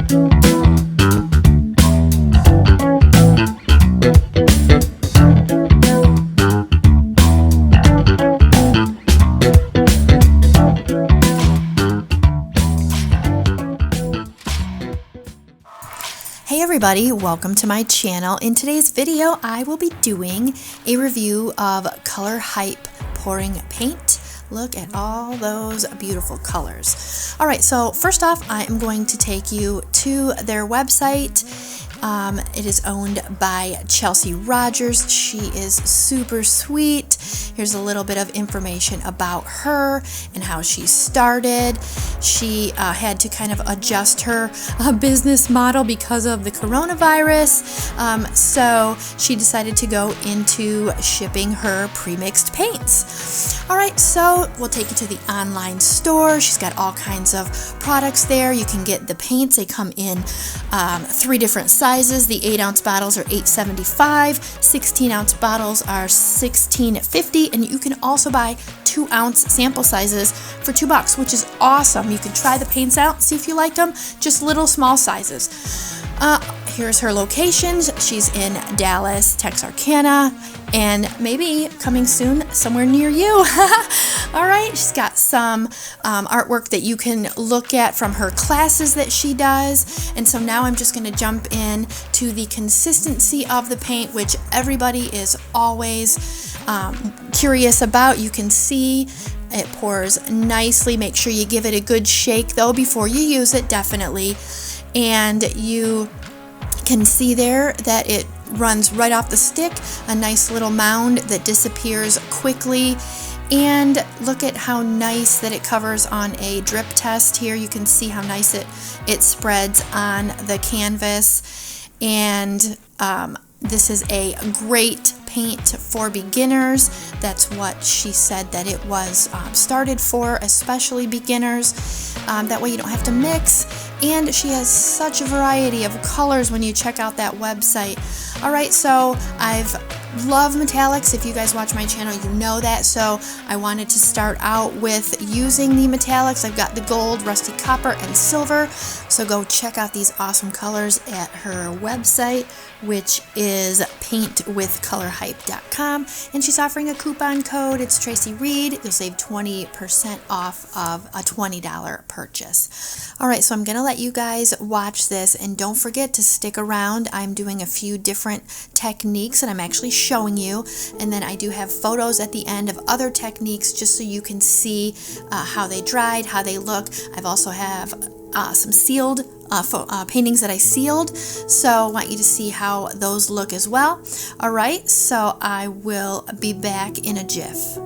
Hey everybody, welcome to my channel. In today's video, I will be doing a review of Color Hype pouring paint. Look at all those beautiful colors. All right, so first off, I am going to take you to their website. It is owned by Tracie Rogers. She is super sweet. Here's a little bit of information about her and how she started. She had to kind of adjust her business model because of the coronavirus. So she decided to go into shipping her pre-mixed paints. All right, so we'll take you to the online store. She's got all kinds of products there. You can get the paints. They come in 3 different sizes. The 8-ounce bottles are $8.75. 16-ounce bottles are $16.50, and you can also buy 2-ounce sample sizes for $2, which is awesome. You can try the paints out, see if you like them. Just little small sizes. Here's her locations. She's in Dallas, Texarkana, and maybe coming soon somewhere near you. All right, she's got some artwork that you can look at from her classes that she does. And so now I'm just going to jump in to the consistency of the paint, which everybody is always curious about. You can see it pours nicely. Make sure you give it a good shake though before you use it, definitely. And you can see there that it runs right off the stick, a nice little mound that disappears quickly. And look at how nice that it covers on a drip test here. You can see how nice it spreads on the canvas. And this is a great paint for beginners. That's what she said that it was started for, especially beginners. That way you don't have to mix. And she has such a variety of colors when you check out that website. All right, so I've love metallics. If you guys watch my channel, you know that. So I wanted to start out with using the metallics. I've got the gold, rusty copper, and silver. So go check out these awesome colors at her website, which is paintwithcolorhype.com. And she's offering a coupon code. It's Tracie Reed. You'll save 20% off of a $20 purchase. All right, so I'm going to let you guys watch this, and don't forget to stick around. I'm doing a few different techniques and I'm actually showing you, and then I do have photos at the end of other techniques just so you can see how they dried, how they look. I've also have some sealed paintings that I sealed, so I want you to see how those look as well. All right, so I will be back in a jiff.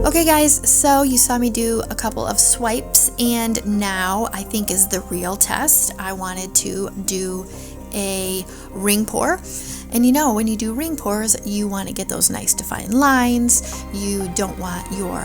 Okay guys, so you saw me do a couple of swipes, and now I think is the real test. I wanted to do a ring pour. And you know, when you do ring pours, you want to get those nice defined lines. You don't want your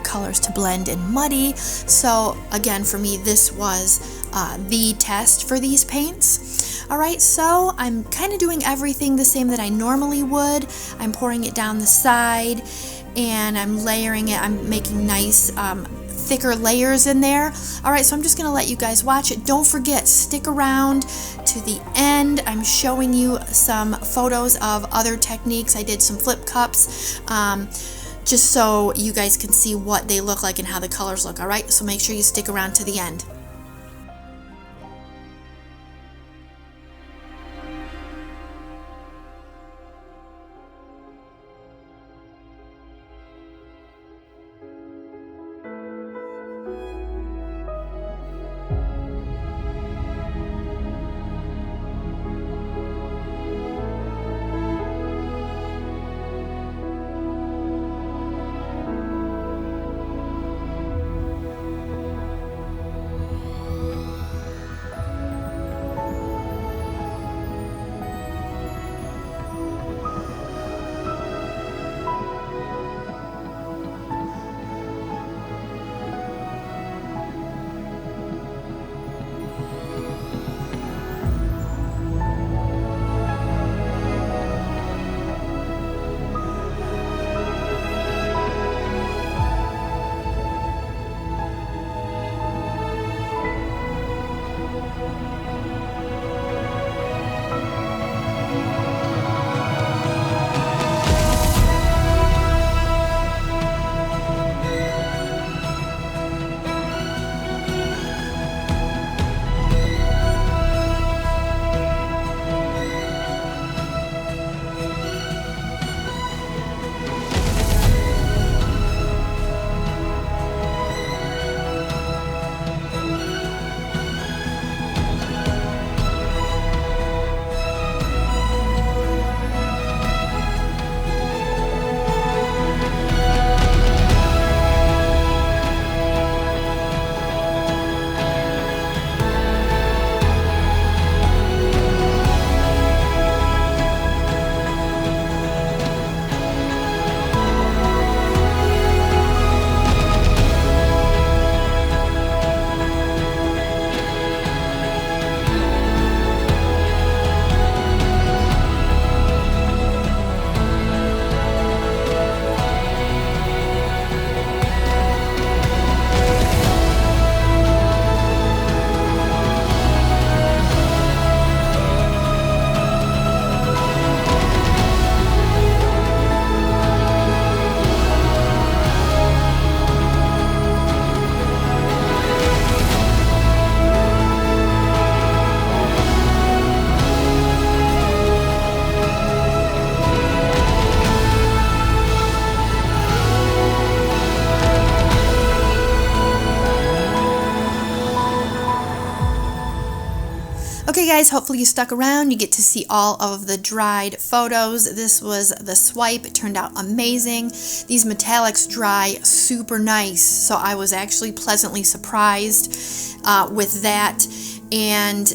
colors to blend and muddy. So again, for me, this was the test for these paints. All right, so I'm kind of doing everything the same that I normally would. I'm pouring it down the side, and I'm layering it. I'm making nice thicker layers in there. All right, so I'm just gonna let you guys watch it. Don't forget, stick around to the end. I'm showing you some photos of other techniques. I did some flip cups, just so you guys can see what they look like and how the colors look. All right, so make sure you stick around to the end. guys, hopefully you stuck around. You get to see all of the dried photos. This was the swipe. It turned out amazing. These metallics dry super nice, so I was actually pleasantly surprised with that. And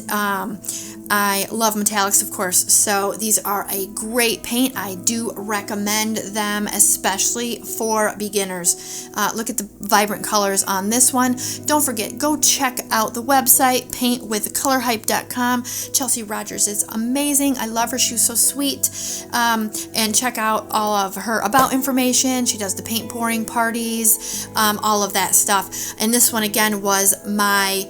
I love metallics, of course, so these are a great paint. I do recommend them, especially for beginners. Look at the vibrant colors on this one. Don't forget, go check out the website, paintwithcolorhype.com. Chelsea Rogers is amazing. I love her. She was so sweet. And check out all of her about information. She does the paint pouring parties, all of that stuff. And this one, again, was my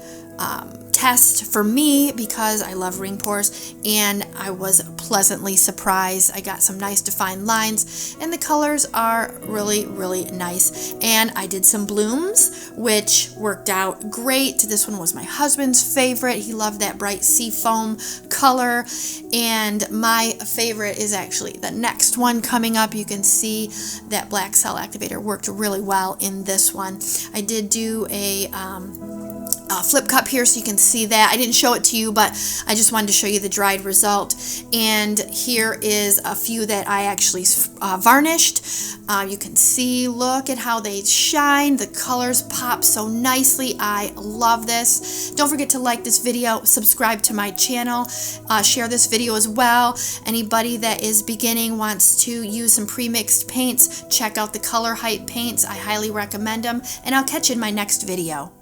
test for me because I love ring pours, and I was pleasantly surprised. I got some nice defined lines, and the colors are really, really nice. And I did some blooms, which worked out great. This one was my husband's favorite. He loved that bright sea foam color, and my favorite is actually the next one coming up. You can see that black cell activator worked really well in this one. I did do a flip cup here so you can see that. I didn't show it to you, but I just wanted to show you the dried result. And here is a few that I actually varnished. You can see, look at how they shine. The colors pop so nicely. I love this. Don't forget to like this video, subscribe to my channel, share this video as well. Anybody that is beginning, wants to use some pre-mixed paints, check out the Color Hype paints. I highly recommend them, and I'll catch you in my next video.